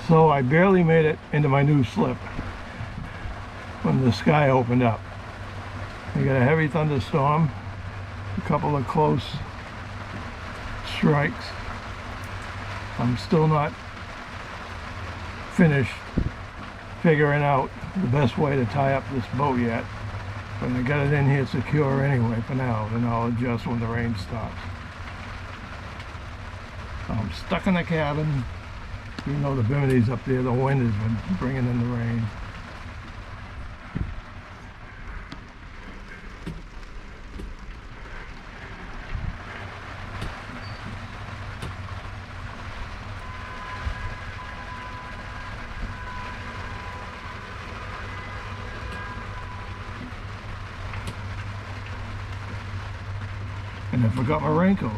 So I barely made it into my new slip when the sky opened up. We got a heavy thunderstorm, a couple of close strikes. I'm still not finished figuring out the best way to tie up this boat yet, but I got it in here secure anyway for now, then I'll adjust when the rain stops. I'm stuck in the cabin. You know the Biminy's up there, the wind has been bringing in the rain. And I forgot my raincoat.